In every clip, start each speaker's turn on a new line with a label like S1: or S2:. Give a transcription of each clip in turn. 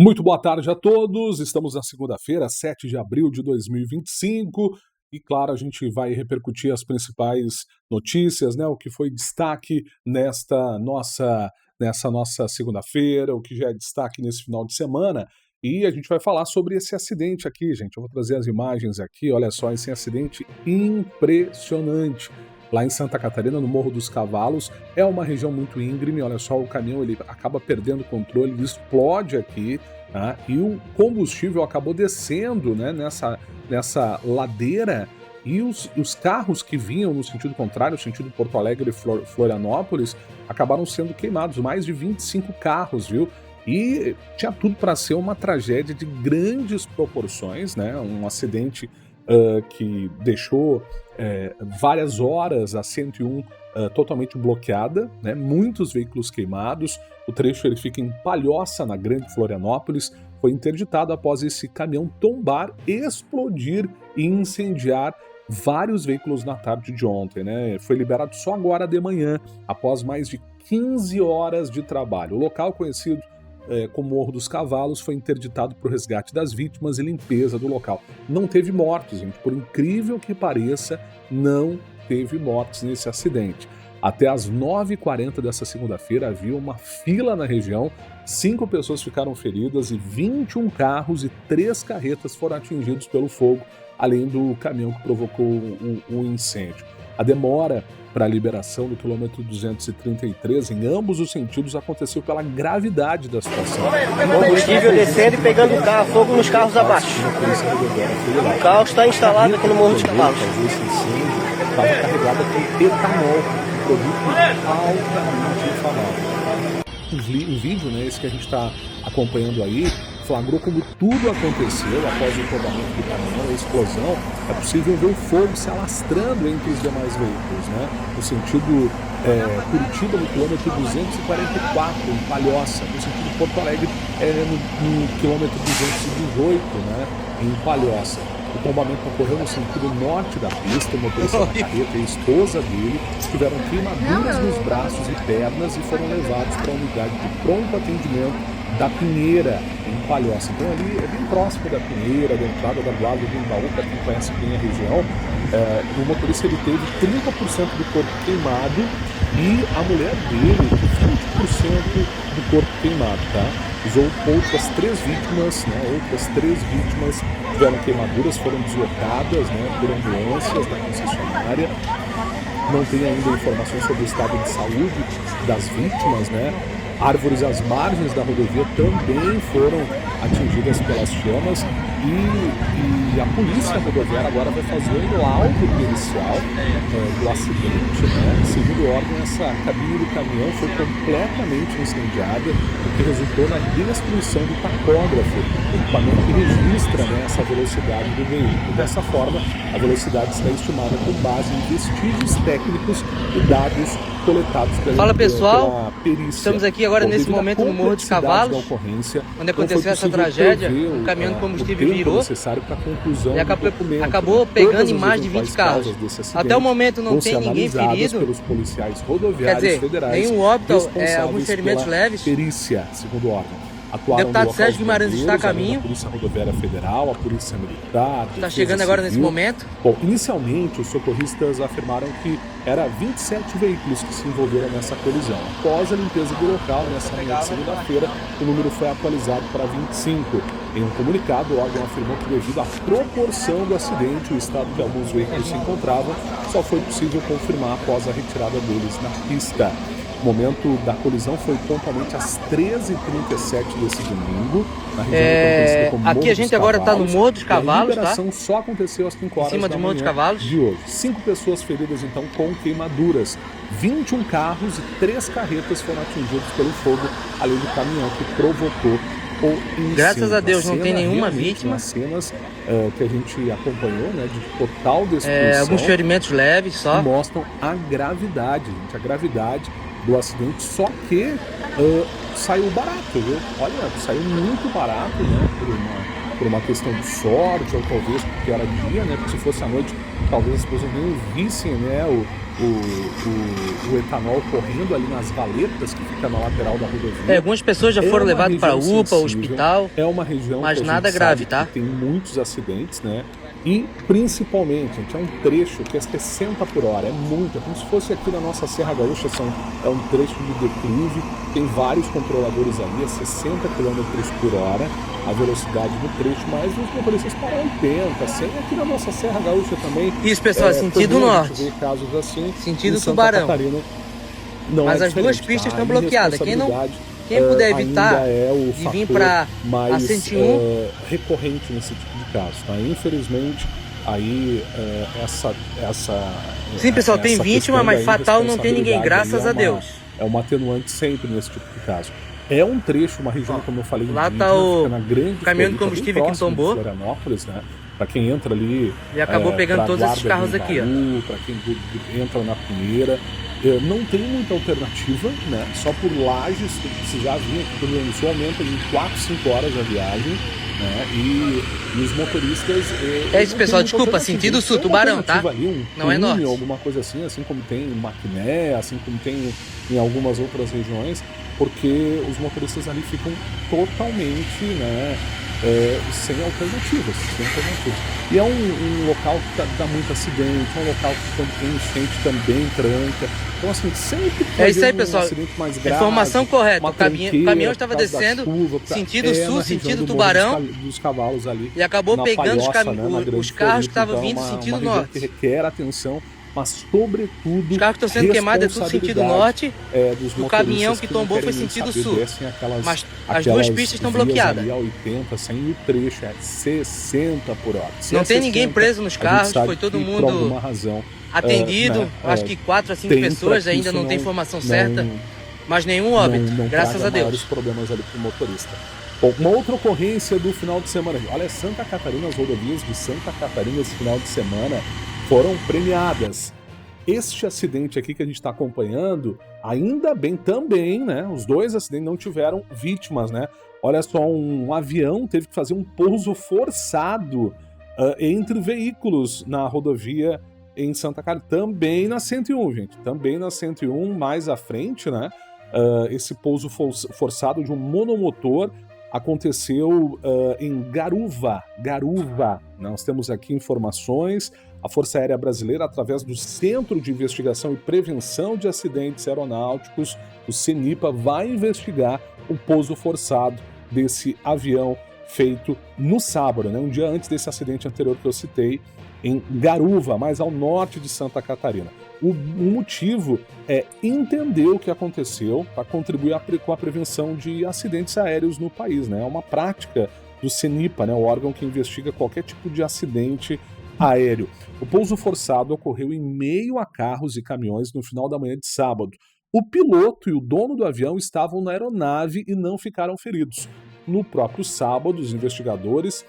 S1: Muito boa tarde a todos. Estamos na segunda-feira, 7 de abril de 2025, e claro, a gente vai repercutir as principais notícias, né, o que foi destaque nessa nossa segunda-feira, o que já é destaque nesse final de semana, e a gente vai falar sobre esse acidente aqui, gente. Eu vou trazer as imagens aqui, olha só, esse acidente impressionante. Lá em Santa Catarina, no Morro dos Cavalos, é uma região muito íngreme, olha só, o caminhão ele acaba perdendo o controle, ele explode aqui, tá? E o combustível acabou descendo, né, nessa ladeira, e os carros que vinham no sentido contrário, no sentido Porto Alegre e Florianópolis, acabaram sendo queimados, mais de 25 carros, viu? E tinha tudo para ser uma tragédia de grandes proporções, né? Um acidente que deixou várias horas a 101 totalmente bloqueada, né? Muitos veículos queimados. O trecho ele fica em Palhoça, na Grande Florianópolis. Foi interditado após esse caminhão tombar, explodir e incendiar vários veículos na tarde de ontem, né? Foi liberado só agora de manhã, após mais de 15 horas de trabalho. O local, conhecido como Morro dos Cavalos, foi interditado para o resgate das vítimas e limpeza do local. Não teve mortos, gente. Por incrível que pareça, não teve mortes nesse acidente. Até às 9h40 dessa segunda-feira havia uma fila na região, 5 pessoas ficaram feridas e 21 carros e 3 carretas foram atingidos pelo fogo, além do caminhão que provocou o incêndio. A demora para a liberação do quilômetro 233 em ambos os sentidos aconteceu pela gravidade da situação.
S2: Combustível descendo e pegando o carro, fogo nos carros abaixo. O carro está instalado aqui no Morro dos Cavalos.
S1: Estava carregada com etanol, um produto altamente inflamável. O vídeo, né, esse que a gente está acompanhando aí, flagrou como tudo aconteceu após o tombamento do caminhão, a explosão. É possível ver o fogo se alastrando entre os demais veículos, né? No sentido Curitiba, no quilômetro 244, em Palhoça. No sentido Porto Alegre, no quilômetro 218, né, em Palhoça. O tombamento ocorreu no sentido norte da pista. O motorista da carreta e a esposa dele tiveram queimaduras nos braços e pernas e foram levados para a unidade de pronto atendimento da Pinheira, em Palhoça. Então ali é bem próximo da Pinheira, da entrada da Guarda do Embaú, para quem conhece bem a região. O motorista ele teve 30% do corpo queimado e a mulher dele 20% do corpo queimado, tá? Outras três vítimas tiveram queimaduras, foram deslocadas, né, por ambulâncias da concessionária. Não tem ainda informações sobre o estado de saúde das vítimas, né? Árvores às margens da rodovia também foram atingidas pelas chamas e a polícia rodoviária agora vai fazer um laudo pericial do acidente, né? Segundo o órgão, essa cabine do caminhão foi completamente incendiada, o que resultou na destruição do tacógrafo, equipamento que registra, né, essa velocidade do veículo. Dessa forma, a velocidade está estimada com base em vestígios técnicos e dados coletados
S2: Fala pessoal,
S1: pela perícia.
S2: Estamos aqui agora nesse momento no Morro dos Cavalos, onde aconteceu essa tragédia. O caminhão de combustível virou e acabou pegando em mais de 20 carros. Até o momento não tem ninguém ferido,
S1: pelos policiais rodoviários federais,
S2: nenhum óbito, alguns ferimentos leves.
S1: Perícia, segundo o órgão.
S2: O deputado Sérgio Guimarães está a caminho.
S1: A Polícia Rodoviária Federal, a Polícia Militar.
S2: Está chegando agora nesse momento.
S1: Bom, inicialmente os socorristas afirmaram que era 27 veículos que se envolveram nessa colisão. Após a limpeza do local, nessa manhã de segunda-feira, o número foi atualizado para 25. Em um comunicado, o órgão afirmou que devido à proporção do acidente e o estado que alguns veículos se encontravam, só foi possível confirmar após a retirada deles na pista. O momento da colisão foi pontualmente às 13h37 desse domingo, na região como
S2: aqui a gente agora está no Morro dos Cavalos,
S1: tá? A liberação só aconteceu às 5 horas
S2: em cima
S1: da
S2: do Morro dos
S1: manhã
S2: Cavalos
S1: de hoje. 5 pessoas feridas, então, com queimaduras. 21 carros e 3 carretas foram atingidos pelo fogo, além do caminhão que provocou o incêndio.
S2: Graças a Deus não tem nenhuma vítima.
S1: As cenas que a gente acompanhou, né, de total destruição.
S2: Alguns ferimentos leves só.
S1: Mostram a gravidade, gente, a gravidade do acidente, só que saiu barato, viu? Olha, saiu muito barato, né, por uma questão de sorte, ou talvez porque era dia, né? Porque se fosse à noite, talvez as pessoas nem vissem, né, o etanol correndo ali nas valetas que fica na lateral da rodovia.
S2: Algumas pessoas já foram levadas para UPA, hospital.
S1: É uma região
S2: mas nada grave, tá?
S1: Que tem muitos acidentes, né? E principalmente, gente, é um trecho que é 60 por hora, é muito, é como se fosse aqui na nossa Serra Gaúcha, é um trecho de declive, tem vários controladores ali, é 60 km por hora a velocidade do trecho, mas os motoristas para 80, 100 aqui na nossa Serra Gaúcha também.
S2: Isso, pessoal, sentido norte.
S1: A gente vê casos assim,
S2: sentido Tubarão.
S1: Catarina, não
S2: mas
S1: é
S2: as duas pistas estão bloqueadas. Quem puder evitar
S1: de
S2: vir para a 101
S1: recorrente nesse tipo de caso, tá? Infelizmente, aí
S2: sim, pessoal, tem vítima, mas fatal não tem ninguém, graças a Deus.
S1: É uma atenuante sempre nesse tipo de caso. É um trecho, uma região, como eu falei,
S2: lá tá o
S1: grande
S2: caminhão de combustível que tombou.
S1: Florianópolis, né? Para quem entra ali,
S2: e acabou pegando todos esses carros aqui, ó.
S1: Para quem entra na Pinheira, não tem muita alternativa, né? Só por Lages, você já vinha aqui pelo Rio Sul, aumenta em 4, 5 horas a viagem, né? E os motoristas...
S2: É isso, pessoal, desculpa, sentido sul, Tubarão, tá?
S1: Ali,
S2: não é norte.
S1: Alguma coisa assim como tem em Maquiné, assim como tem em algumas outras regiões, porque os motoristas ali ficam totalmente, né, sem alternativas. E é um local que dá muito acidente, é um local que quando tem enchente também tranca. Então, assim, sempre que
S2: é isso aí, pessoal.
S1: Um acidente mais grave,
S2: informação correta. O caminhão estava descendo chuva, sentido sul, sentido Tubarão,
S1: dos cavalos ali,
S2: e acabou pegando
S1: Palhoça,
S2: os carros que estavam vindo sentido norte.
S1: Que requer atenção, mas sobretudo
S2: os carros que estão sendo queimados é tudo sentido norte, o caminhão que tombou foi sentido sul, mas as duas pistas estão bloqueadas.
S1: Ali a 80, sem o trecho é 60 por hora.
S2: Não tem ninguém preso nos carros, foi todo mundo
S1: por alguma razão
S2: atendido, né? Acho que 4 a 5 pessoas, ainda não tem informação certa, mas nenhum óbito, graças a Deus.
S1: Maiores problemas ali para o motorista. Bom, uma outra ocorrência do final de semana, olha, Santa Catarina, as rodovias de Santa Catarina esse final de semana foram premiadas. Este acidente aqui que a gente está acompanhando, ainda bem também, né? Os dois acidentes não tiveram vítimas, né? Olha só, um avião teve que fazer um pouso forçado entre veículos na rodovia em Santa Catarina, também na 101, gente. Também na 101, mais à frente, né? Esse pouso forçado de um monomotor aconteceu em Garuva. Nós temos aqui informações. A Força Aérea Brasileira, através do Centro de Investigação e Prevenção de Acidentes Aeronáuticos, o CENIPA, vai investigar o pouso forçado desse avião feito no sábado, né? Um dia antes desse acidente anterior que eu citei, em Garuva, mais ao norte de Santa Catarina. O motivo é entender o que aconteceu para contribuir com a prevenção de acidentes aéreos no país, né? É uma prática do CENIPA, né? O órgão que investiga qualquer tipo de acidente aéreo. O pouso forçado ocorreu em meio a carros e caminhões no final da manhã de sábado. O piloto e o dono do avião estavam na aeronave e não ficaram feridos. No próprio sábado, os investigadores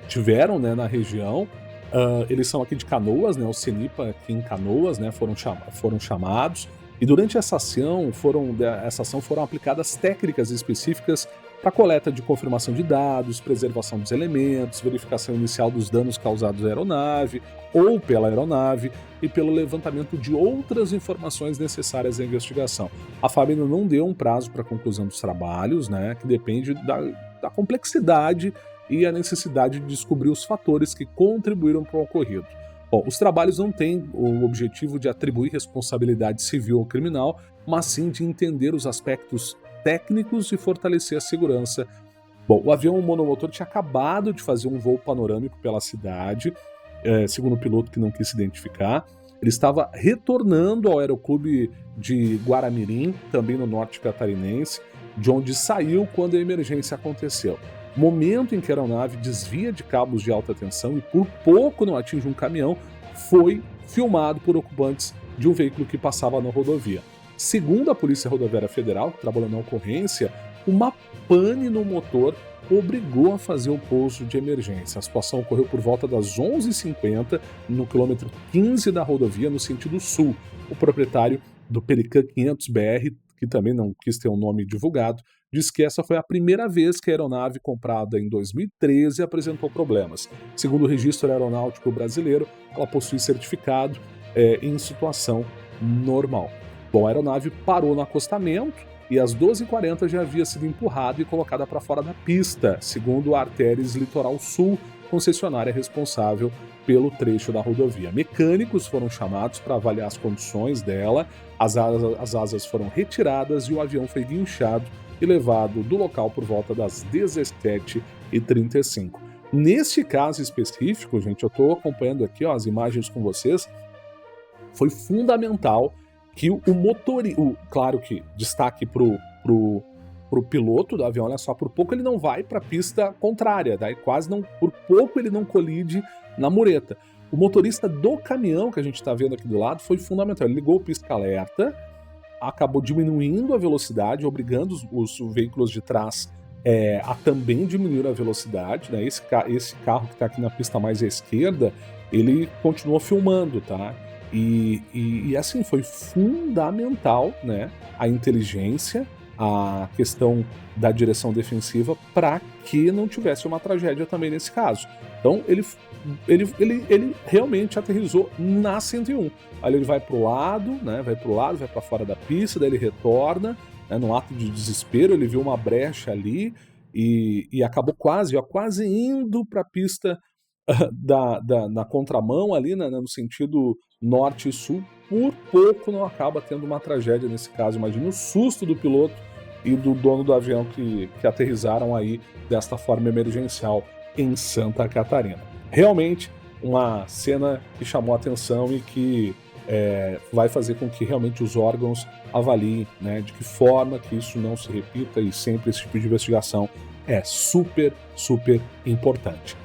S1: tiveram, né, na região. Eles são aqui de Canoas, né, o CENIPA aqui em Canoas, né, foram chamados. E durante essa ação foram aplicadas técnicas específicas para coleta de confirmação de dados, preservação dos elementos, verificação inicial dos danos causados à aeronave ou pela aeronave e pelo levantamento de outras informações necessárias à investigação. A FAB ainda não deu um prazo para a conclusão dos trabalhos, né, que depende da complexidade e a necessidade de descobrir os fatores que contribuíram para o ocorrido. Bom, os trabalhos não têm o objetivo de atribuir responsabilidade civil ou criminal, mas sim de entender os aspectos técnicos e fortalecer a segurança. Bom, o avião monomotor tinha acabado de fazer um voo panorâmico pela cidade, segundo o piloto que não quis se identificar. Ele estava retornando ao aeroclube de Guaramirim, também no norte catarinense, de onde saiu quando a emergência aconteceu. Momento em que a aeronave desvia de cabos de alta tensão e por pouco não atinge um caminhão, foi filmado por ocupantes de um veículo que passava na rodovia. Segundo a Polícia Rodoviária Federal, que trabalhou na ocorrência, uma pane no motor obrigou a fazer o pouso de emergência. A situação ocorreu por volta das 11h50, no quilômetro 15 da rodovia, no sentido sul. O proprietário do Pelican 500BR, que também não quis ter um nome divulgado, diz que essa foi a primeira vez que a aeronave comprada em 2013 apresentou problemas. Segundo o Registro Aeronáutico Brasileiro, ela possui certificado em situação normal. Bom, a aeronave parou no acostamento e às 12h40 já havia sido empurrada e colocada para fora da pista, segundo a Artéries Litoral Sul, concessionária responsável pelo trecho da rodovia. Mecânicos foram chamados para avaliar as condições dela, as asas foram retiradas e o avião foi guinchado e levado do local por volta das 17h35. Neste caso específico, gente, eu estou acompanhando aqui as imagens com vocês, foi fundamental que o motorista, claro que destaque pro piloto do avião, olha só, por pouco ele não vai para a pista contrária, daí quase não, por pouco ele não colide na mureta. O motorista do caminhão que a gente está vendo aqui do lado foi fundamental, ele ligou o pisca-alerta, acabou diminuindo a velocidade, obrigando os veículos de trás a também diminuir a velocidade, né? Esse carro que está aqui na pista mais à esquerda, ele continuou filmando, tá? E assim, foi fundamental, né, a inteligência, a questão da direção defensiva para que não tivesse uma tragédia também nesse caso. Então ele realmente aterrissou na 101. Aí ele vai para o lado, né, vai para fora da pista, daí ele retorna, né, num ato de desespero, ele viu uma brecha ali e acabou quase indo para a pista na contramão ali, né, no sentido norte e sul, por pouco não acaba tendo uma tragédia nesse caso. Imagina o susto do piloto e do dono do avião que aterrissaram aí desta forma emergencial em Santa Catarina. Realmente uma cena que chamou a atenção e que vai fazer com que realmente os órgãos avaliem, né, de que forma que isso não se repita, e sempre esse tipo de investigação é super, super importante.